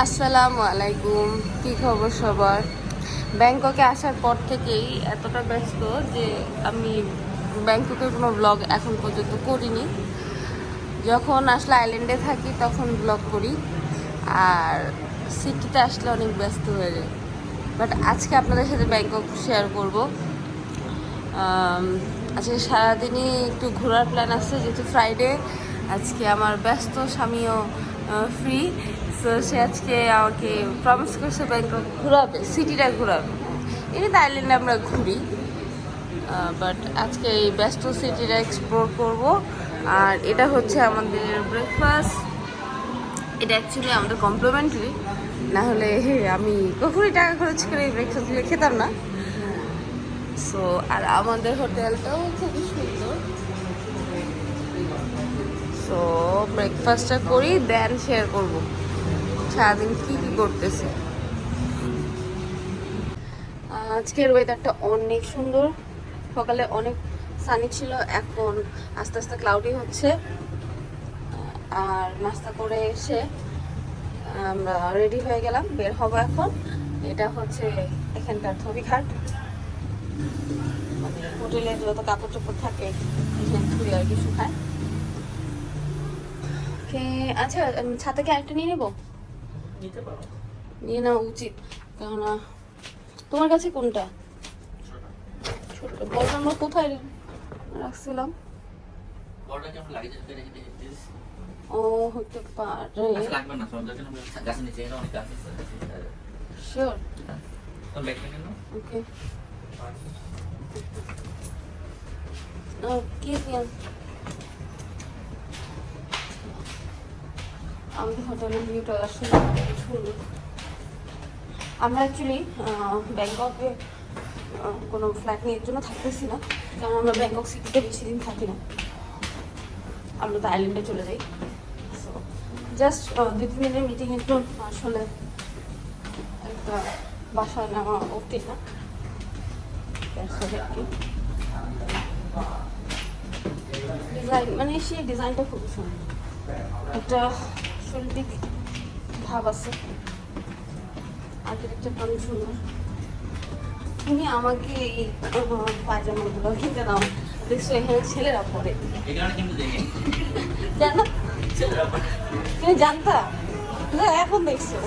আসসালামু আলাইকুম, কি খবর সবার? ব্যাংককে আসার পর থেকেই এতটা ব্যস্ত যে আমি ব্যাংককের কোনো ব্লগ এখন পর্যন্ত করিনি। যখন আসলে আইল্যান্ডে থাকি তখন ব্লগ করি, আর সিটিতে আসলে অনেক ব্যস্ত হয়ে যায়। বাট আজকে আপনাদের সাথে ব্যাংকক শেয়ার করব। আজকে সারাদিনই একটু ঘোরার প্ল্যান আছে, যেহেতু ফ্রাইডে। আজকে আমার ব্যস্ত স্বামীও ফ্রি, সো সে আজকে আমাকে প্রমিস করছে ব্যাংকক ঘোরাবে, সিটিটা ঘোরাবে। এমনিতে আইল্যান্ডে আমরা ঘুরি, বাট আজকে এই ব্যস্ত সিটিটা এক্সপ্লোর করব। আর এটা হচ্ছে আমাদের ব্রেকফাস্ট। এটা অ্যাকচুয়ালি আমাদের কমপ্লিমেন্টারি, না হলে আমি কখনোই টাকা খরচ করে এই ব্রেকফাস্টগুলো খেতাম না। সো আর আমাদের হোটেলটাও খুবই সুন্দর। সো ব্রেকফাস্টটা করি, দেন শেয়ার করবো সারাদিন কী কী করতেছি। আজকের ওয়েদারটা অনেক সুন্দর। সকালে অনেক সানি ছিল, এখন আস্তে আস্তে ক্লাউডি হচ্ছে। আর নাস্তা করে এসে আমরা রেডি হয়ে গেলাম, বের হবো এখন। এটা হচ্ছে এখানকার ধোবিঘাট, মানে হোটেলে যত কাপড় চোপড় থাকে এখানে ধুয়ে আর কি শুকায়। আচ্ছা, ছাতা কি আরেকটা নিয়ে নেবো? নিয়ে নেওয়া উচিত, কেননা তোমার কাছে কোনটা? ছোটটা বলটা আমরা কোথায় রাখছিলাম? ও হতে পারে। শিওর, ওকে। কি আমাদের হোটেলের ভিউটা আসলে সুন্দর। আমরা অ্যাকচুয়ালি ব্যাংককে কোনো ফ্ল্যাট নিয়ে জন্য থাকতেছি না, কারণ আমরা ব্যাংকক সিটিতে বেশি দিন থাকি না, আমরা তো আইল্যান্ডে চলে যাই। সো জাস্ট 2-3 দিনের মিটিংয়ের জন্য আসলে একটা বাসা নেওয়া অবধি না। ডিজাইন মানে সেই ডিজাইনটা খুবই সুন্দর, একটা শৈল্পিক ভাব আছে, আর্কিটেকচারটা অনেক সুন্দর। তুমি আমাকে এই পায়জামাগুলো কিনতে দাও, দেখছো এখানে ছেলেরা পরে। জানো, তুমি জানতা, এখন দেখছো।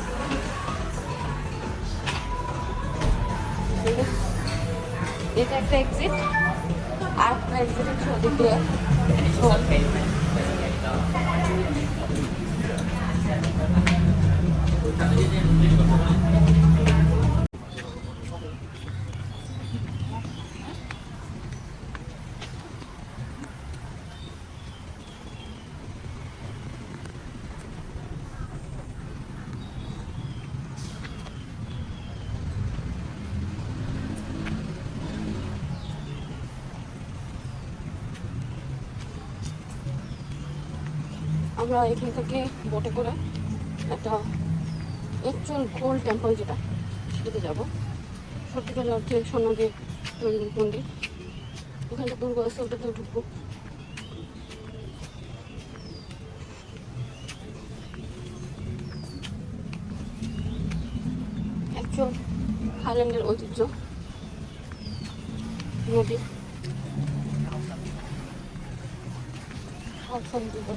এটা একটা এক্সিট, আর একটা এক্সিট হচ্ছে ওদিক দিয়ে। আমরা এখান থেকে বোটে করে একটা অ্যাকচুয়াল গোল্ড টেম্পল, যেটা সেটাতে যাবো। সত্যিকার অর্থে স্বর্ণ দিয়ে তৈরি মন্দির, ওখানটা দুর্গ আছে, ওটাতেও ঢুকবো। অ্যাকচুয়াল থাইল্যান্ডের ঐতিহ্য নদী, সব সমুদ্র।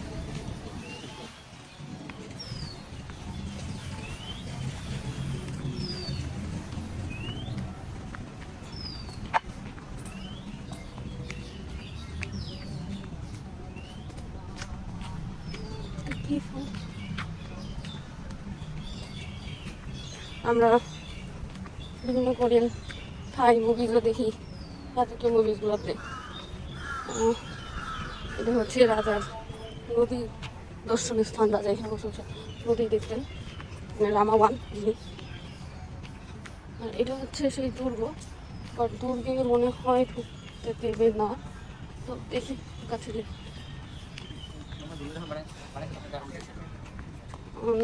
আমরা বিভিন্ন কোরিয়ান থাই মুভিগুলো দেখি, রাজকীয় মুভিগুলোতে। এটা হচ্ছে রাজার নদী দর্শনীয় স্থান, রাজা এখানে বসে বসে নদী দেখতেন, রামা 1 যিনি। আর এটা হচ্ছে সেই দুর্গ, বাট দুর্গে মনে হয় ঢুকতে দেবে না, তো দেখি কাছে যে।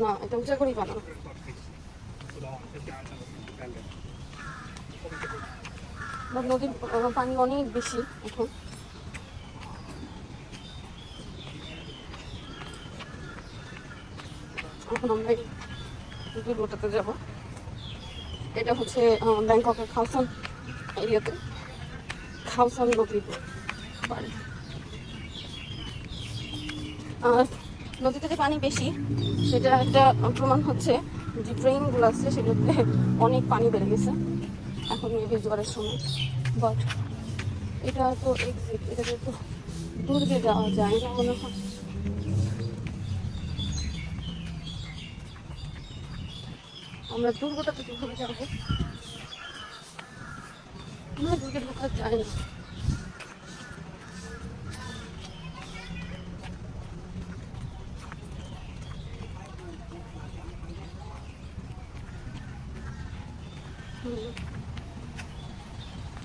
না, এটা উঁচা করেই বানানো। নদীর পানি অনেক বেশি এখন। এখন আমরা দুর্গটাতে যাব। এটা হচ্ছে ব্যাংককের খাওসান এরিয়াতে, খাওসান নদীর পাড়ে। আর নদীতে যে পানি বেশি সেটা একটা প্রমাণ হচ্ছে যে ট্রেনগুলো আছে সেগুলোতে অনেক পানি বেড়ে গেছে এখন মেবি জোয়ারের সময়। বাট এটা তো এক্সিট, এটাতে তো দুর্গে যাওয়া যায় না মনে হয়। আমরা দুর্গটাতে কিভাবে যাবো? আমরা দুর্গে ঢোকা যায় না।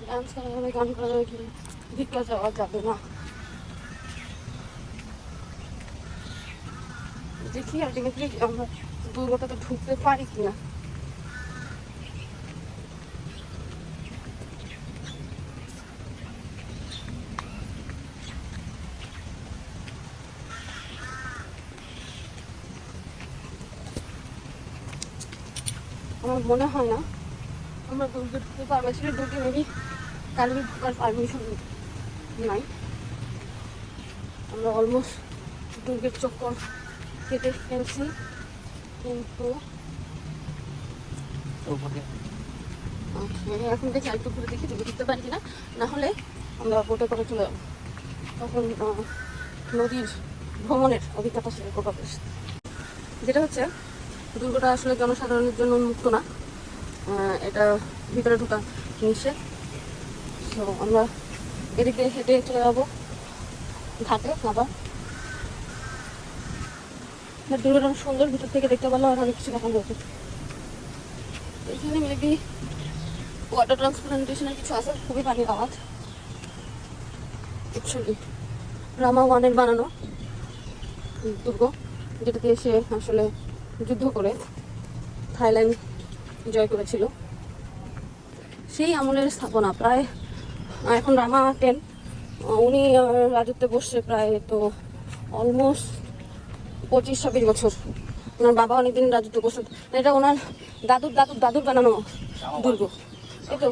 ডান্স করা যাবে, গান করা যাবে, কিন্তু ভিক্ষা যাওয়া যাবে না। দেখি আলটিমেটলি আমরা দুর্গটাতে ঢুকতে পারি কিনা। আমার মনে হয় না আমরা দুর্গে ঢুকতে পারবো। আসলে দুর্গে মেবি কারোর ঢোকার পারমিশন নাই। আমরা অলমোস্ট দুর্গের চক্কর কেটে ফেলছি, কিন্তু এখন দেখি আরেকটু ঘুরে দেখি দুর্গে ঢুকতে পারি কিনা। না হলে আমরা বোটে করে চলে যাবো, তখন নদীর ভ্রমণের অভিজ্ঞতা শেয়ার করবো। যেটা হচ্ছে দুর্গটা আসলে জনসাধারণের জন্য উন্মুক্ত না, এটা ভিতরে ঢোকা নিষেধ। তো আমরা এদিক দিয়ে হেঁটে চলে যাবো ঘাটে। আবার দুর্গটা সুন্দর, ভিতর থেকে দেখতে পারলাম আর অনেক কিছু দেখা যাচ্ছে। এখানে মেবি ওয়াটার ট্রান্সপ্লান্টেশনের কিছু আছে, খুবই পানির আওয়াজ। অ্যাকচুয়ালি রামা 1-এর বানানো দুর্গ, যেটাতে এসে আসলে যুদ্ধ করে থাইল্যান্ড জয় করেছিল, সেই আমলের স্থাপনা। প্রায় এখন রামা 10 উনি রাজত্বে বসছে প্রায় তো অলমোস্ট 25-26 বছর। ওনার বাবা অনেকদিন রাজত্ব বসে, এটা ওনার দাদুর দাদুর দাদুর বানানো দুর্গ। এই তো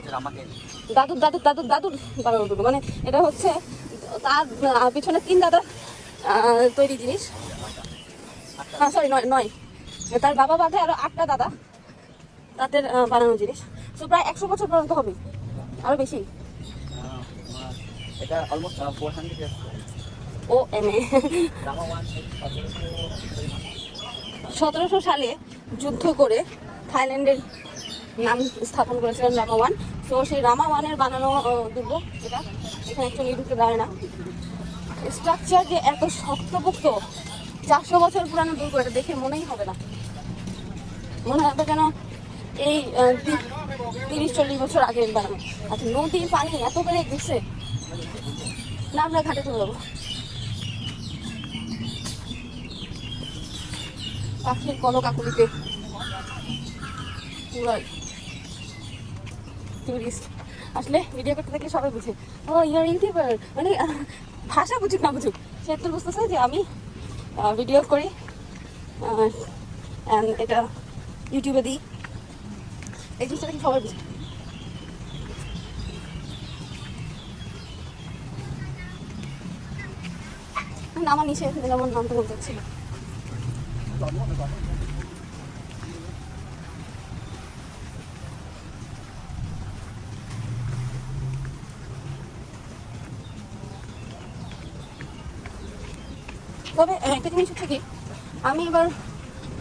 দাদুর দাদুর দাদুর দাদুর বানানো দুর্গ, মানে এটা হচ্ছে তার পিছনে 3 দাদার তৈরি জিনিস। সরি, নয়, তার বাবা বাদে আরো 8টা দাদা তাদের বানানো জিনিস। তো প্রায় 100 বছর পর্যন্ত হবে, আরো বেশি। এটা অলমোস্ট 400 ইয়ার্স। ও এমএ 1700 সালে যুদ্ধ করে থাইল্যান্ডের নাম স্থাপন করেছিলেন রামা 1। তো সেই রামা 1-এর বানানো দুর্গ এটা। এখানে অ্যাকচুয়ালি ঢুকতে দেয় না। স্ট্রাকচার যে এত শক্তপোক্ত, 400 বছর পুরানো দুর্গ, এটা দেখে মনেই হবে না। মনে হবে যেন এই 30-40 বছর আগে বানানো। আচ্ছা, নদীর পানি এত বেড়ে গেছে না, আমরা ঘাটে চলে যাবো। পাখির কলকাকলিতে পুরাই টুরিস্ট। আসলে ভিডিও করতে থাকলে সবাই বুঝে, ও ইয়ার ইউটিউবার, মানে ভাষা বুঝুক না বুঝুক, সে তো বুঝতেছে যে আমি ভিডিও করি, এটা ইউটিউবে দিই। এই জিনিসটা দেখি সবাই বুঝে। আমার নিচে আমার নাম তো বলতে ছিল। তবে একটা জিনিস হচ্ছে কি, আমি এবার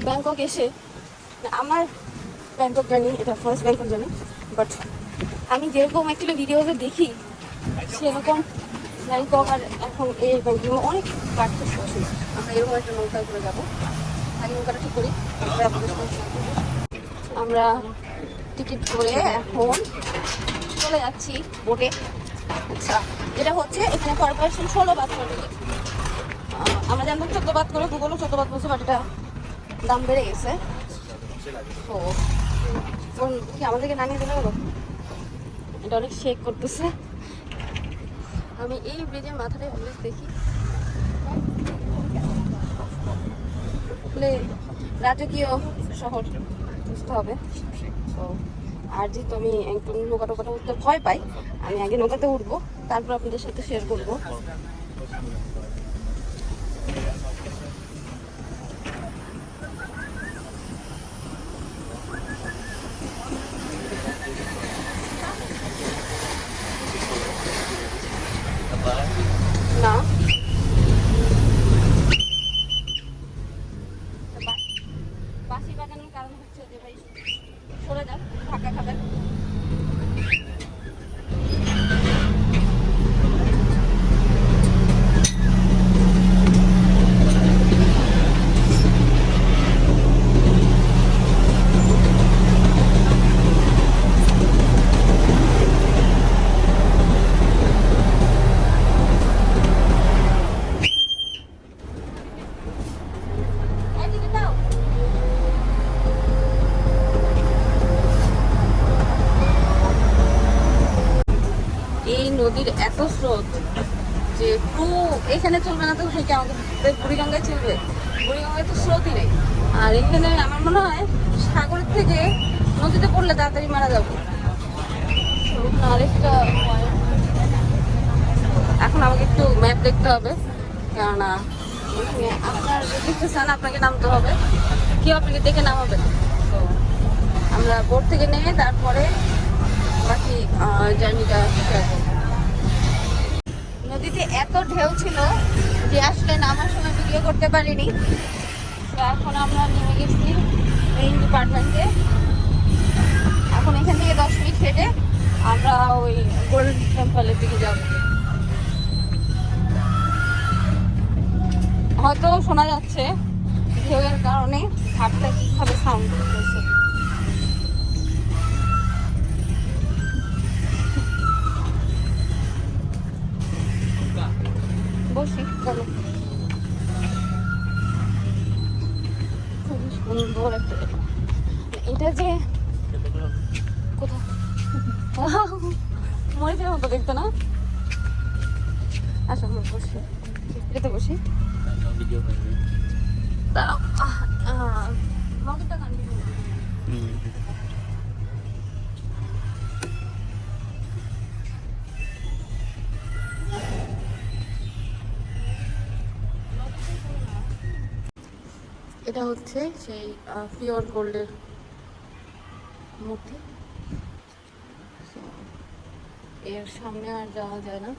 ব্যাংকক এসে, আমার ব্যাংকক জার্নি এটা ফার্স্ট ব্যাংকক জার্নি, বাট আমি যেরকম অ্যাকচুয়ালি ভিডিওতে দেখি সেরকম ব্যাংকক আর এখন এই ব্যাংকক অনেক পার্থক্য আছে। আমরা এরকম একটা নৌকা করে যাবো, আগে নৌকাটা ঠিক করি, আমরা টিকিট করে এখন চলে যাচ্ছি বোটে। আচ্ছা, এটা হচ্ছে এখানে পার পার্সন 16 বাত করে টিকিট। আমরা জানতাম 14 বাত করে, গুগলও 14 বাত বলছে, বাট এটা দাম বেড়ে গেছে। তো কি আমাদেরকে নামিয়ে দিলে হলো? এটা অনেক শেক করতেছে। আমি এই ব্রিজের মাথাটায় অলওয়েজ দেখি রাজকীয় শহর বুঝতে হবে। তো আর যেহেতু আমি একটু নৌকা টোকাটা উঠতে ভয় পাই, আমি আগে নৌকাতে উঠবো, তারপর আপনাদের সাথে শেয়ার করবো। না বাঁশি বাজানোর কারণ হচ্ছে যে ভাই সরে যান, ধাক্কা খাবেন। এই নদীর এত স্রোত যে এখানে চলবে না, তো সেটা আমাদের বুড়িগঙ্গায় চলবে। বুড়িগঙ্গায় তো স্রোতই নেই। আর এখানে আমার মনে হয় সাগরের থেকে নদীতে পড়লে তাড়াতাড়ি মারা যাবে। আরেকটা এখন আমাকে একটু ম্যাপ দেখতে হবে, কেননা আপনার দেখতে চান আপনাকে নামতে হবে, কেউ আপনাকে দেখে নামাবে। তো আমরা বোট থেকে নেমে তারপরে বাকি জার্নিটা শেয়ার করব। নদীতে এত ঢেউ ছিল যে আসলে নামার সময় ভিডিও করতে পারিনি। তো এখন আমরা নেমে গেছি মেইন ডিপার্টমেন্টে। এখন এখান থেকে 10 মিনিট হেঁটে আমরা ওই গোল্ডেন টেম্পলের দিকে যাব। হয়তো শোনা যাচ্ছে ঢেউয়ের কারণে ঘাটটা কিভাবে সাউন্ড করতেছে। বসি চলো। খুবই সুন্দর একটা এটা যে কোথায় মরিচের মতো দেখতো না। আসো আমরা বসি, এটাতে বসি। দাঁড়াও, এটা হচ্ছে সেই পিওর গোল্ডের মূর্তি। এর সামনে আর যাওয়া যায় না।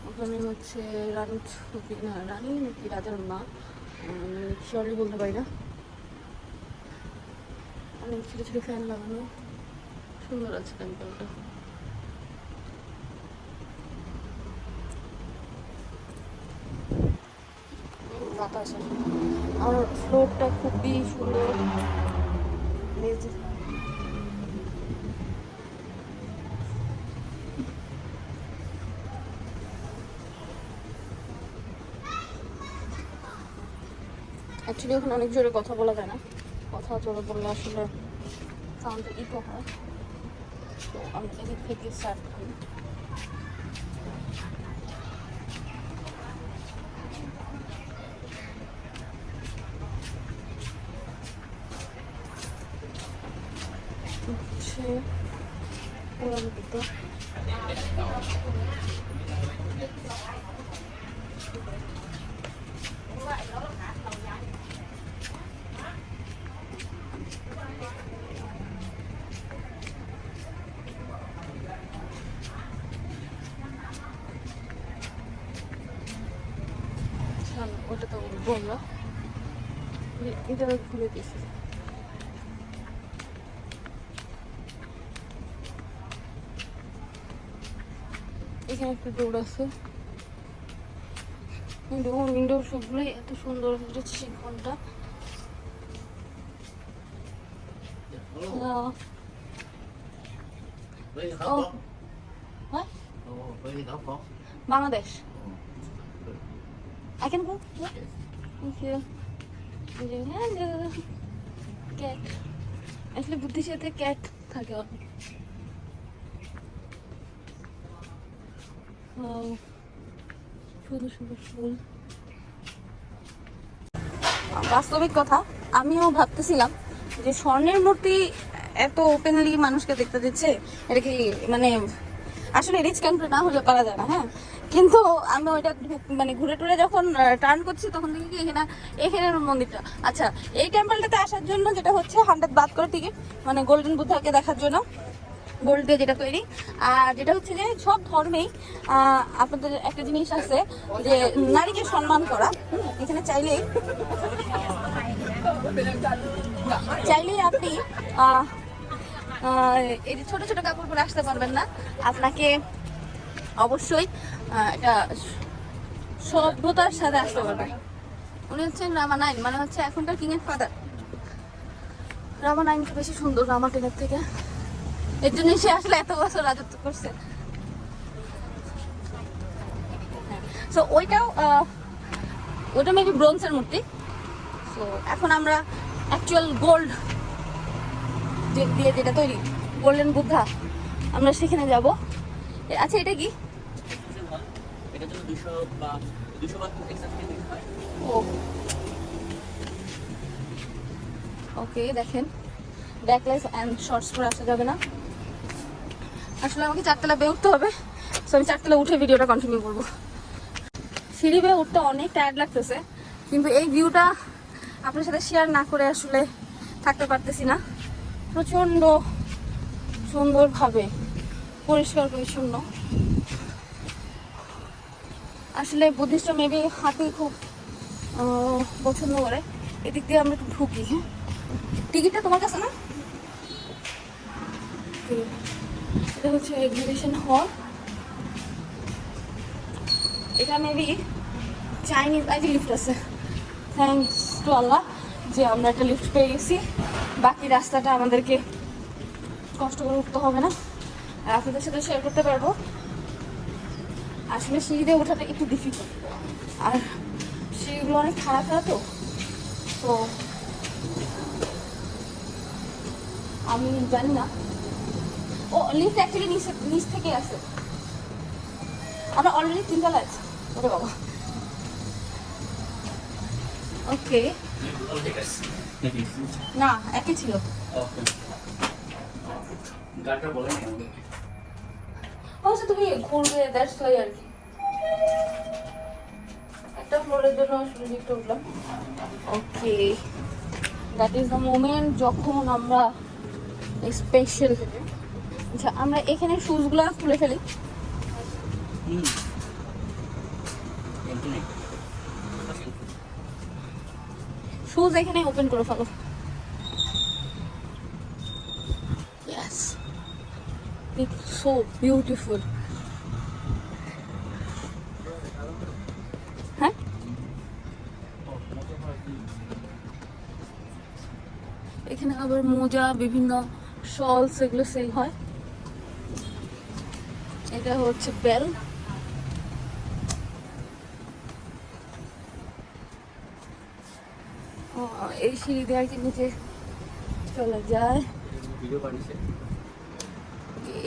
ওখানে হচ্ছে রানীর ছবি, না রানী নাকি রাজার মা, শিওরলি বলতে পারি না। অনেক ছোটো ছোটো ফ্যান লাগানো, সুন্দর আছে টেম্পলটা। বাতাস আর ফ্লোরটা খুবই সুন্দর। অ্যাকচুয়ালি ওখানে অনেক জোরে কথা বলা যায় না, কথা জোরে বললে আসলে সাউন্ডটা ইকো হয়। তো আমি এদিক থেকে স্টার্ট করি। হচ্ছে ওটা তো বললো, এটা খুলে দিয়েছি। এখানে একটা ডোর আছে, উইন্ডো সবগুলোই এত সুন্দর হচ্ছে। সেই ঘরটা Bangladesh. I can go? Yeah. Thank you. Hello. Cat. আসলে বুদ্ধির সাথে ক্যাট থাকে অনেক। সুন্দর সুন্দর ফুল। বাস্তবিক কথা, আমিও ভাবতেছিলাম যে স্বর্ণের মূর্তি এত ওপেনলি মানুষকে দেখতে দিচ্ছে, এটা কি মানে আসলে রিচ কান্ট্রি না হলে পারা যায় না। হ্যাঁ, কিন্তু আমি ওইটা মানে ঘুরে টুরে যখন টার্ন করছি তখন দেখি কি এখানের মন্দিরটা। আচ্ছা, এই টেম্পলটাতে আসার জন্য যেটা হচ্ছে 100 বাদ করে টিকিট, মানে গোল্ডেন বুদ্ধাকে দেখার জন্য, গোল্ড দিয়ে যেটা তৈরি। আর যেটা হচ্ছে যে সব ধর্মেই আপনাদের একটা জিনিস আছে যে নারীকে সম্মান করা। এখানে চাইলেই আপনি এই যে ছোট ছোট কাপড় পরে আসতে পারবেন না, আপনাকে অবশ্যই এটা সভ্যতার সাথে আসতে পারবেন। উনি হচ্ছেন রামা 9, মানে হচ্ছে এখনকার কিং এর ফাদার। রামা 9 বেশি সুন্দর রামা 10 থেকে, এর জন্য সে আসলে এত বছর রাজত্ব করছে। সো ওইটা মেবি ব্রোঞ্জের মূর্তি। সো এখন আমরা অ্যাকচুয়াল গোল্ড দিয়ে যেটা তৈরি, গোল্ডেন বুদ্ধা, আমরা সেখানে যাব। আচ্ছা, এটা কি? ওকে, দেখেন ব্যাকলেস অ্যান্ড শর্টস করে আসা যাবে না। আসলে আমাকে 4 তলা বেয়ে উঠতে হবে, সো আমি 4 তলা উঠে ভিডিওটা কন্টিনিউ করবো। সিঁড়ি বেয়ে উঠতে অনেক টায়ার্ড লাগতেছে, কিন্তু এই ভিউটা আপনার সাথে শেয়ার না করে আসলে থাকতে পারতেছি না। প্রচণ্ড সুন্দরভাবে পরিষ্কার পরিচ্ছন্ন। আসলে বুদ্ধিস্টরা মেবি হাতি খুব পছন্দ করে। এদিক দিয়ে আমরা একটু ঢুকি। হ্যাঁ, টিকিটটা তোমার কাছে না? এটা হচ্ছে এক্সিবিশন হল। এটা মেবি চাইনিজ। আই লিফট আছে, থ্যাঙ্কস টু আল্লাহ যে আমরা একটা লিফট পেয়ে গেছি। বাকি রাস্তাটা আমাদেরকে কষ্ট করে উঠতে হবে না, আর আপনাদের সাথে শেয়ার করতে পারবো। আসলে সিঁড়ি দিয়ে ওঠাটা একটু ডিফিকাল্ট, আর সিঁড়িগুলো অনেক খারাপ তো আমি জানি না। ও লিফট অ্যাকচুয়ালি নিচ থেকে আসে। আমরা অলরেডি 3 তলায় আছি। ওরে বাবা। ওকে, না একই ছিল। আচ্ছা, তুমি ঘুরবে, দ্যাটস ওয়াই আর কি। একটা ফ্লোরের জন্য আসলে লিফটে উঠলাম। ওকে, দ্যাট ইজ দ্য মোমেন্ট যখন আমরা স্পেশাল। আচ্ছা, আমরা এখানে শুজগুলো খুলে ফেলি। শুজ এখানে ওপেন করে ফেলো। Yes, it's so beautiful. হ্যাঁ, এখানে আবার মোজা, বিভিন্ন শলস, এগুলো সেল হয়। এটা হচ্ছে বেল। এই সিঁড়ি দিয়ে আর কি নিচে চলে যায়।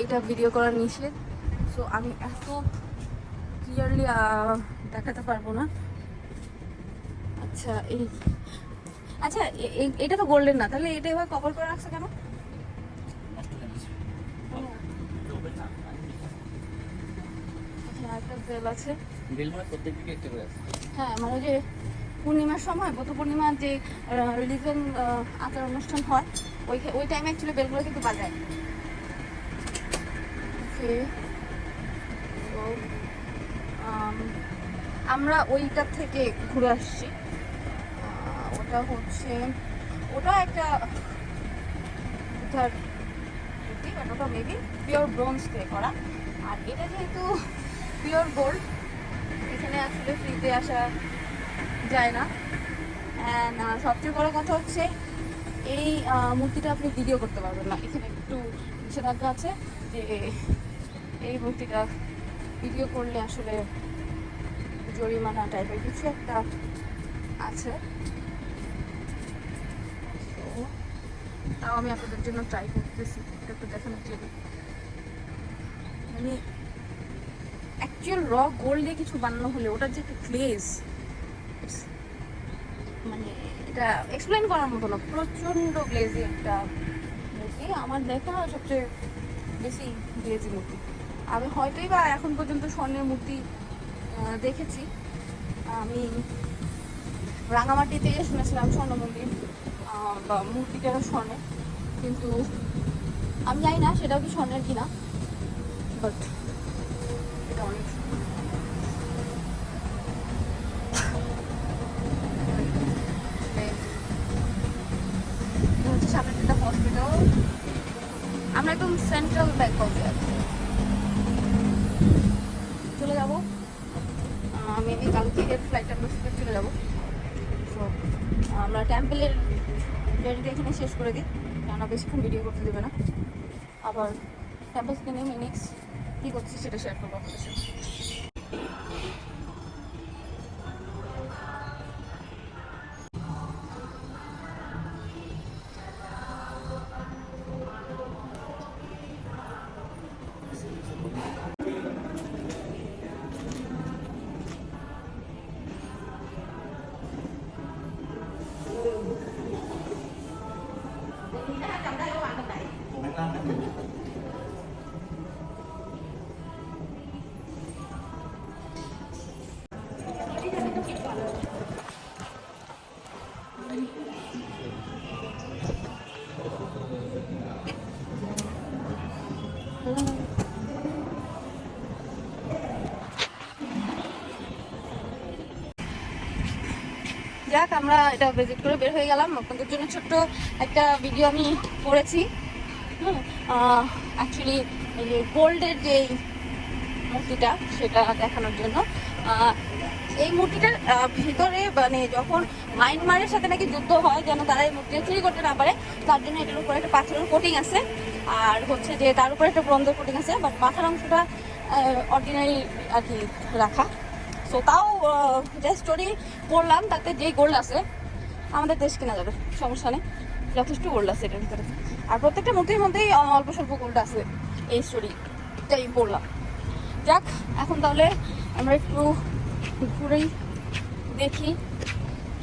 এটা ভিডিও করা নিষেধ, সো আমি এত ক্লিয়ারলি দেখাতে পারবো না। আচ্ছা, এটা তো গোল্ডেন না, তাহলে এটা এবার কভার করে রাখছে কেন? একটা বেল আছে। হ্যাঁ, মানে যে পূর্ণিমার সময়, বুদ্ধ পূর্ণিমার যে রিলিজিয়ান আচার অনুষ্ঠান হয়, ওই টাইমে অ্যাকচুয়ালি বেলগুলো কিন্তু বাজায়। আমরা ওইটার থেকে ঘুরে আসছি। ওটা একটা ওটা মেবি পিওর ব্রোঞ্জ দিয়ে করা, আর এটা যেহেতু পিওর গোল্ড, এখানে আসলে ফ্রিতে আসা যায় না। অ্যান্ড সবচেয়ে বড় কথা হচ্ছে এই মূর্তিটা আপনি ভিডিও করতে পারবেন না। এখানে একটু নিষেধাজ্ঞা আছে যে এই মূর্তিটা ভিডিও করলে আসলে জরিমানা টাইপের কিছু একটা আছে। তাও আমি আপনাদের জন্য ট্রাই করতেছি এটা একটু দেখানোর জন্য। মানে অ্যাকচুয়াল র গোল্ড দিয়ে কিছু বানানো হলে ওটার যে একটা গ্লেজ, মানে এটা এক্সপ্লেন করার মতো না, প্রচন্ড গ্লেজি একটা মূর্তি, আমার দেখা সবচেয়ে বেশি গ্লেজি মূর্তি। আমি হয়তোই বা এখন পর্যন্ত স্বর্ণের মূর্তি দেখেছি। আমি রাঙামাটিতে শুনেছিলাম স্বর্ণ মন্দির বা মূর্তিটা স্বর্ণের, কিন্তু আমি জানি না সেটাও কি স্বর্ণের কিনা, বাট এটা অনেক হচ্ছে সামনে একটা হসপিটাল। আমরা একদম সেন্ট্রাল ব্যাংককে চলে যাবো, মেবি কালকে ফ্লাইট আমরা চলে যাবো। তো আমরা টেম্পলের জার্নিটা এখানে শেষ করে দিই, কেননা বেশিক্ষণ ভিডিও করতে দেবে না। আবার টেম্পল থেকে নেমে নেক্সট কী করছি সেটা শেয়ার করবো আপনাদের সাথে। যাক, আমরা এটা ভিজিট করে বের হয়ে গেলাম। আপনাদের জন্য ছোট্ট একটা ভিডিও আমি করেছি। অ্যাকচুয়ালি এই যে গোল্ডের যে মূর্তিটা সেটা দেখানোর জন্য। এই মূর্তিটার ভিতরে মানে যখন মায়ানমারের সাথে নাকি যুদ্ধ হয়, যেন তারা এই মূর্তিটা চুরি করতে না পারে, তার জন্য এটার উপরে একটা পাথরের কোটিং আছে, আর হচ্ছে যে তার উপরে একটা ব্রোঞ্জের কোটিং আছে, বাট মাথার অংশটা অর্ডিনারি আর কি রাখা। সো তাও যে স্টোরি পড়লাম তাতে যে গোল্ড আছে আমাদের দেশ কেনা যাবে, সমস্যা নেই, যথেষ্ট গোল্ড আছে এটার ভিতরে। আর প্রত্যেকটা মূর্তির মধ্যেই অল্প স্বল্প গোল্ড আছে, এই স্টোরিটাই পড়লাম। যাক, এখন তাহলে আমরা একটু ঘুরেই দেখি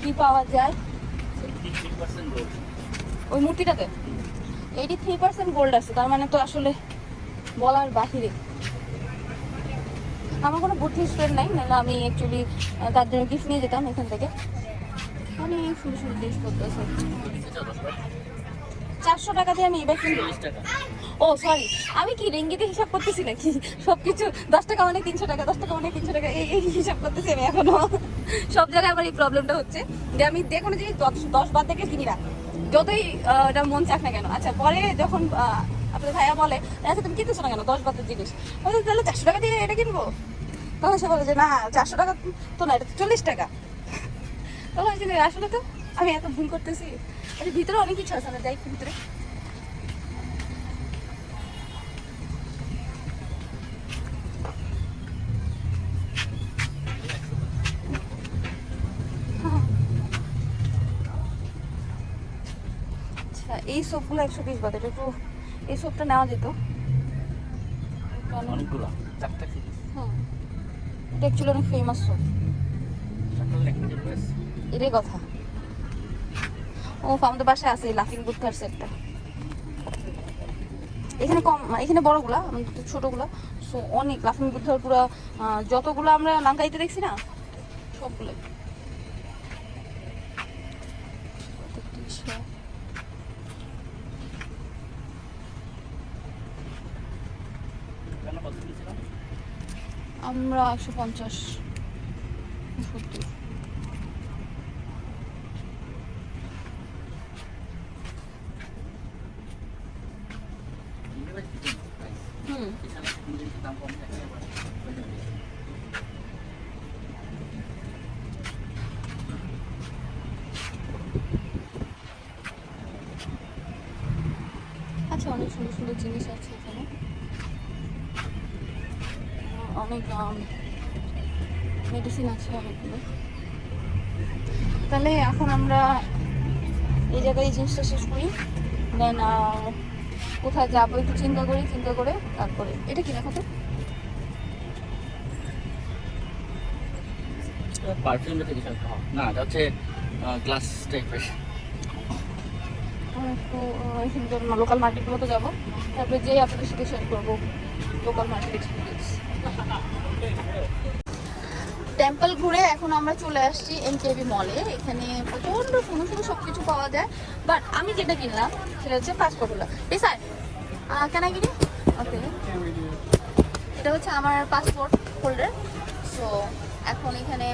কি পাওয়া যায়। ওই মূর্তিটাতে 83% গোল্ড আছে, তার মানে তো আসলে বলার বাহিরে। আমার কোনো বুদ্ধি স্টুডেন্ট নাই, নাহলে আমি অ্যাকচুয়ালি তার জন্য গিফট নিয়ে যেতাম এখান থেকে। অনেক সুন্দর সুন্দর জিনিসপত্র আছে। 400 টাকা দিয়ে আমি এবার কিনবো। ও সরি, আমি কি রিঙ্গিতে হিসাব করতেছি নাকি? সবকিছু 10 টাকা মানে 300 টাকা, 10 টাকা মানে 300 টাকা, এই হিসাব করতেছি আমি এখনো। সব জায়গায় আমার এই প্রবলেমটা হচ্ছে যে আমি যে কোনো জিনিস 10 বাদ থেকে কিনি না, যতই এটা মন চাক না কেন। আচ্ছা, পরে যখন আপনার ভাইয়া বলে আচ্ছা তুমি কিনতেছো না কেন 10 বাদের জিনিস, তাহলে 400 টাকা দিয়ে এটা কিনবো, তখন সে বলে যে না 400 টাকা তো না, এটা তো 40 টাকা। তখন আসলে তো আমি এত ভুল করতেছি। আচ্ছা, ভিতরে অনেক কিছু আছে, আমরা যাই ভিতরে। আচ্ছা, এই সোপগুলো 120 বাদ, এটা একটু এই সোপটা নেওয়া যেত। হ্যাঁ, এটা অ্যাকচুয়ালি অনেক ফেমাস সোপ, এটাই কথা। ও আমাদের বাসায় আছে লাফিং বুদ্ধার সেটটা, এখানে কম, এখানে বড়গুলা, আমাদের ছোটগুলা। সো অনেক লাফিং বুদ্ধার পুরো যতগুলো আমরা লাঙ্কাইতে দেখছি না সবগুলো। আমরা 150 70। আচ্ছা, অনেক সুন্দর সুন্দর জিনিস আছে এখানে, অনেক মেডিসিন আছে অনেকগুলো। তাহলে এখন আমরা এই জায়গায় এই জিনিসটা শেষ করি, দেন কোথায় যাবো একটু চিন্তা করে তারপরে। এটা কি দেখো তো, পারফিউমটা থেকে না, এটা হচ্ছে গ্লাস টাইপের। একটু এখানকার লোকাল মার্কেটগুলোতে যাবো, তারপরে যেই আপনাদের সাথে শেয়ার করবো লোকাল মার্কেট এক্সপিরিয়েন্স। টেম্পল ঘুরে এখন আমরা চলে আসছি এমকেবি মলে। এখানে প্রচন্ড সুন্দর সুন্দর সব কিছু পাওয়া যায়, বাট আমি যেটা কিনলাম সেটা হচ্ছে পাসপোর্ট হোল্ডার। এই স্যার কেন কিনি? ওকে, এটা হচ্ছে আমার পাসপোর্ট হোল্ডার। সো এখন এখানে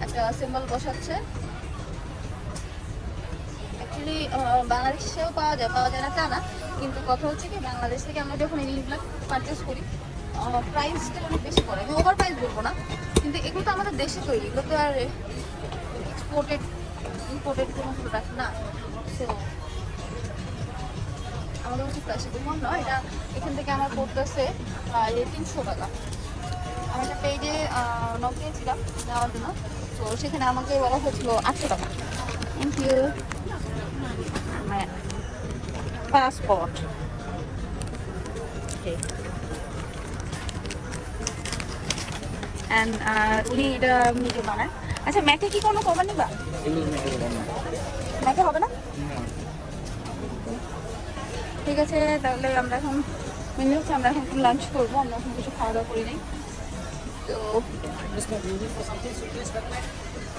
একটা সিম্বল বসাচ্ছে। অ্যাকচুয়ালি বাংলাদেশেও পাওয়া যায় না তা না, কিন্তু কথা হচ্ছে কি বাংলাদেশ থেকে আমরা যখন এই জিনিসগুলো পারচেস করি প্রাইসটা অনেক বেশি পড়ে। আমি ওভার প্রাইস বলবো না, কিন্তু এগুলো তো আমাদের দেশে তৈরি, এগুলো তো আর ইম্পোর্টেড কোনো প্রোডাক্ট না। সো আমাদের হচ্ছে প্লাস্টিকের মন নয় এটা। এখান থেকে আমার পড়তেছে 300 টাকা। আমি একটা পেজে নক দিয়েছিলাম নেওয়ার জন্য, তো সেখানে আমাকে বলা হয়েছিল 800 টাকা। Thank you. পাসপোর্ট অ্যান্ড উনি এটা নিজে বানায়। আচ্ছা, ম্যাকে কি কোনো কভার নিবা? ম্যাকে হবে না? ঠিক আছে, তাহলে আমরা এখন মেনলি হচ্ছে আমরা এখন লাঞ্চ করবো। আমরা এখন কিছু খাওয়া দাওয়া করি নাই তো।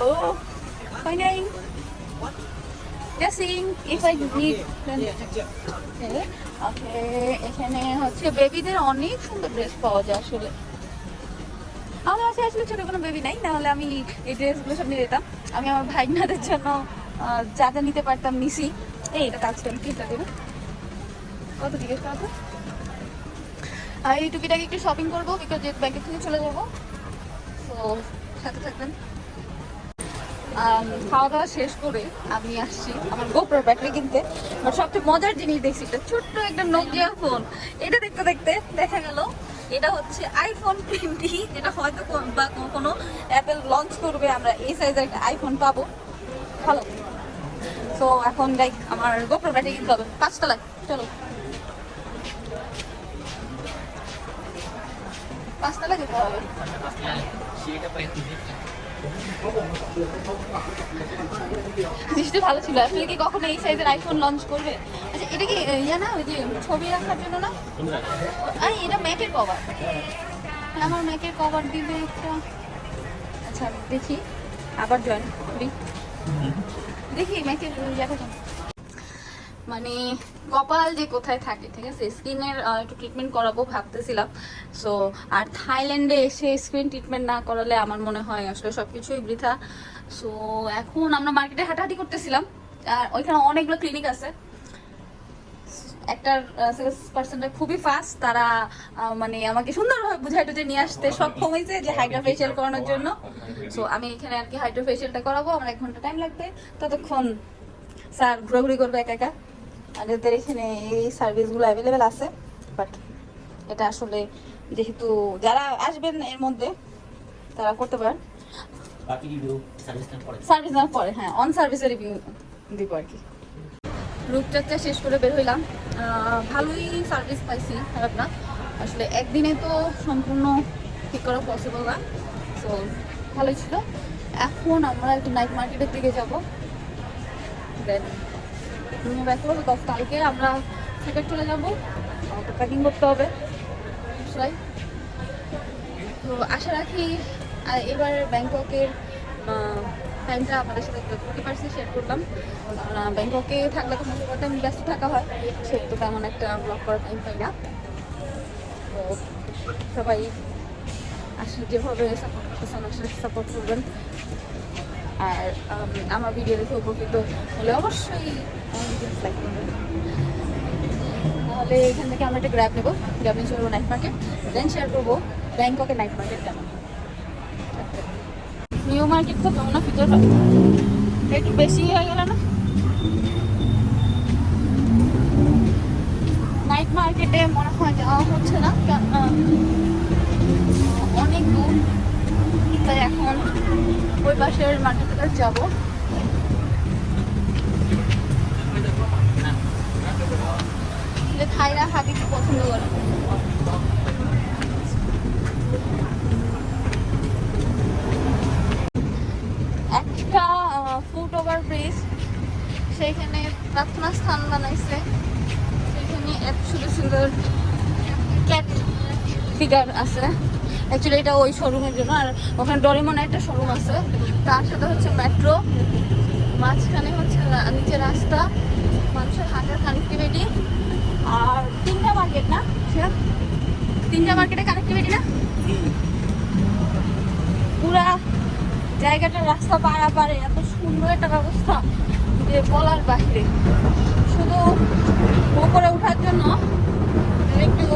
Oh fine, guessing if I need okay. এখানে হচ্ছে বেবিদের অনেক সুন্দর ড্রেস পাওয়া যায়। আসলে আমার কাছে আসলে ছোট কোনো বেবি নাই, নাহলে আমি এই ড্রেসগুলো সব নিয়ে যেতাম। আমি আমার ভাইনাদের জন্য যা যা নিতে পারতাম নিছি। এটা কাজ করেন কিনটা দেবে কত জিজ্ঞেস করবো। আর এই টুকিটাকে একটু শপিং করবো, বিকজ ব্যাংকের থেকে চলে যাবো। তো সাথে থাকবেন। খাওয়া দাওয়া শেষ করে আমি আসছি আমার গোপ্রোর ব্যাটারি কিনতে। আর সবচেয়ে মজার জিনিস দেখছি, একটা ছোট্ট একটা নোকিয়া ফোন। এটা দেখতে দেখতে দেখা গেল এটা হচ্ছে আইফোন 20, যেটা হয়তো বা কোনো অ্যাপেল লঞ্চ করবে, আমরা এই সাইজের একটা আইফোন পাবো। ভালো। তো এখন লাইক আমার গোপ্রোর ব্যাটারি কিনতে হবে 5 তলায়। চলো 5 তলায় যেতে হবে। জিনিসটা ভালো ছিল। আসলে কি কখনো এই সাইজের আইফোন লঞ্চ করবে? আচ্ছা, এটা কি ইয়া না, ওই যে ছবি রাখার জন্য না? আরে এটা ম্যাকের কভার। আমার ম্যাকের কভার দিবে একটা। আচ্ছা দেখি, আবার জয়েন করি, দেখি ম্যাকের ইয়াটা কেন। মানে কপাল যে কোথায় থাকে, ঠিক আছে। স্কিনের একটু ট্রিটমেন্ট করাবো ভাবতেছিলাম। সো আর থাইল্যান্ডে এসে স্কিন ট্রিটমেন্ট না করালে আমার মনে হয় আসলে সবকিছুই বৃথা। সো এখন আমরা মার্কেটে হাঁটাহাঁটি করতেছিলাম, আর ওইখানে অনেকগুলো ক্লিনিক আছে। একটা সেলস পার্সনটা খুবই ফাস্ট, তারা মানে আমাকে সুন্দরভাবে বুঝাই টুঝে নিয়ে আসতে সক্ষম হয়েছে যে হাইড্রা ফেশিয়াল করানোর জন্য। সো আমি এখানে আর কি হাইড্রা ফেশিয়ালটা করাবো। আমার 1 ঘন্টা টাইম লাগবে, ততক্ষণ স্যার ঘোরাঘুরি করবে একা একা। আমাদের এখানে এই সার্ভিসগুলো অ্যাভেলেবেল আছে, বাট এটা আসলে যেহেতু যারা আসবেন এর মধ্যে তারা করতে পারেন। সার্ভিস নেওয়ার পরে হ্যাঁ, অন সার্ভিসের রিভিউ দিব আর কি। রূপচর্চা শেষ করে বের হইলাম। ভালোই সার্ভিস পাইছি, খারাপ না। আসলে একদিনে তো সম্পূর্ণ ঠিক করা পসিবল না, তো ভালোই ছিল। এখন আমরা একটু নাইট মার্কেটের দিকে যাবো। দেন কালকে আমরা সেটা চলে যাবো, প্যাকিং করতে হবে। তো আশা রাখি এবার ব্যাংককের টাইমটা আপনাদের সাথে 20% শেয়ার করলাম। ব্যাংককে থাকলে তো মনে করতে আমি ব্যস্ত থাকা হয়, সেহেতু তেমন একটা ব্লগ করার টাইম পাই না। তো সবাই আসলে যেভাবে সাপোর্ট করতেছেন আসলে সাপোর্ট করবেন। আর আমার ভিডিও দেখে উপকৃত হলে অবশ্যই লাইক করবেন। তাহলে এখান থেকে আমরা একটা গ্র্যাব নেবো, গ্র্যাব নিয়ে চলবো নাইট মার্কেট, দেন শেয়ার করবো ব্যাংককের নাইট মার্কেট কেমন। নিউ মার্কেট তো কেমন না, ভিতরটা একটু বেশি হয়ে গেল না? নাইট মার্কেটে মনে হয় যাওয়া হচ্ছে না, অনেক দূর। তাই এখন ওই পাশের মার্কেটে যাবো। থাইরা হাবি পছন্দ করে। একটা ব্রিজ, সেইখানে প্রার্থনা স্থান বানাইছে, সেইখানে এত সুন্দর সুন্দর ক্যাট ফিগার আছে। অ্যাকচুয়ালি এটা ওই শোরুমের জন্য, আর ওখানে ডোরেমনের একটা শোরুম আছে, তার সাথে হচ্ছে মেট্রো, মাঝখানে হচ্ছে নিচে রাস্তা, মানুষের হাঁটার কানেক্টিভিটি, আর 3টা মার্কেট না, 3টা মার্কেটে কানেক্টিভিটি না, পুরা জায়গাটা রাস্তা পারাপারে এত সুন্দর একটা ব্যবস্থা যে বলার বাহিরে। শুধু উপরে ওঠার জন্য একটু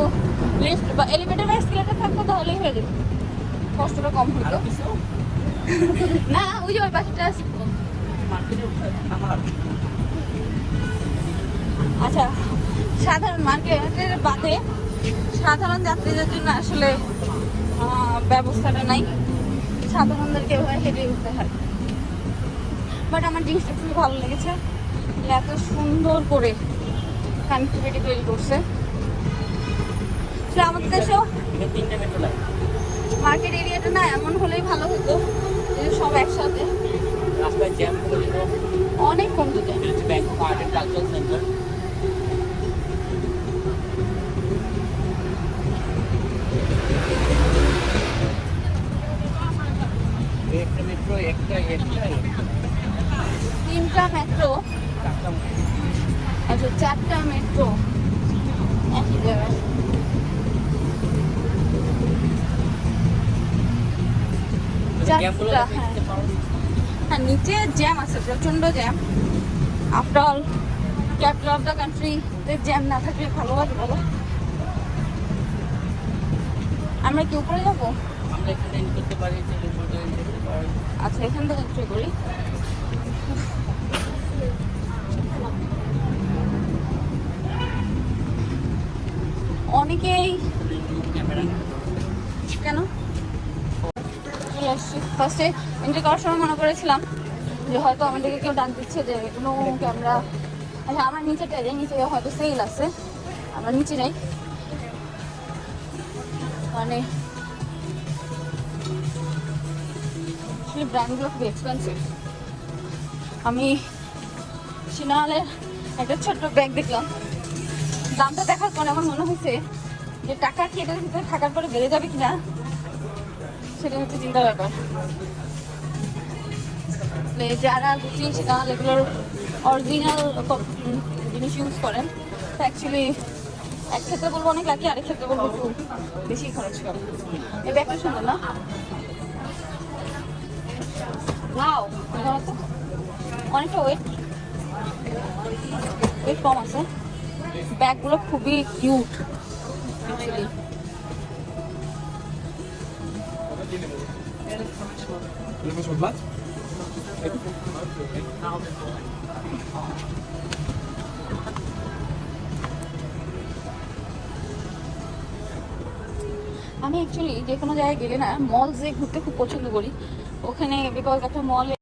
লিফট বা এলিভেটর বা এসকেলেটর থাকতো তাহলেই হয়ে যেত, কষ্টটা কম হতো। না ওই যে ওই পাশটা আছে। আচ্ছা, সাধারণ মার্কেটের বাদে সাধারণ যাত্রীদের জন্য আসলে ব্যবস্থাটা নাই, সাধারণদেরকে হেঁটে উঠতে হয়। বাট আমার জিনিসটা খুবই ভালো লেগেছে, এত সুন্দর করে কানেক্টিভিটি তৈরি করছে। আমাদের দেশেও মার্কেট এরিয়াটা না এমন হলেই ভালো হতো যে সব একসাথে, রাস্তায় জ্যাম অনেক কমতে যায়। Bank of art and cultural centre. একটা মেট্রো, একটা 3টা মেট্রো, আচ্ছা 4টা মেট্রো একই জায়গায়। হ্যাঁ, নিচে জ্যাম আছে, প্রচন্ড jam. After all capital of the country, jam না থাকলে ভালো লাগে বলো। আমরা কি উপরে যাবো? আমরা এখানে এন্ড করতে পারি, টেলিফোনে এন্ড করতে পারি। আচ্ছা, এখান থেকে এন্ট্রি করি। অনেকেই কেন চলে আসছি, ফার্স্টে এন্ট্রি করার সময় মনে করেছিলাম যে হয়তো আমাদেরকে কেউ ডাক দিচ্ছে যে কোনো ক্যামেরা। আচ্ছা, আমার নিচেটা নিচে হয়তো সেল আছে, আমরা নিচে যাই। মানে ব্র্যান্ডগুলো খুব এক্সপেন্সিভ। আমি সিনালের একটা ছোট্ট ব্যাগ দেখলাম, দামটা দেখার পরে আমার মনে হয়েছে যে টাকা কি এটার ভিতরে থাকার পরে বেড়ে যাবে কিনা, সেটা হচ্ছে চিন্তার ব্যাপার। যারা গুচি সিনাল এগুলোর অরিজিনাল জিনিস ইউজ করেন, তো অ্যাকচুয়ালি এক ক্ষেত্রে বলবো অনেক লাকি, আরেক ক্ষেত্রে বলবো একটু বেশি খরচ করে। এই ব্যাগটা সুন্দর না? ওয়াও, অনেকটা ওয়েট কম আছে, ব্যাগগুলো খুবই কিউট অ্যাকচুয়ালি। আমি অ্যাকচুয়ালি যে কোনো জায়গায় গেলে না মলসে ঘুরতে খুব পছন্দ করি। ওখানে বিকজ একটা মলে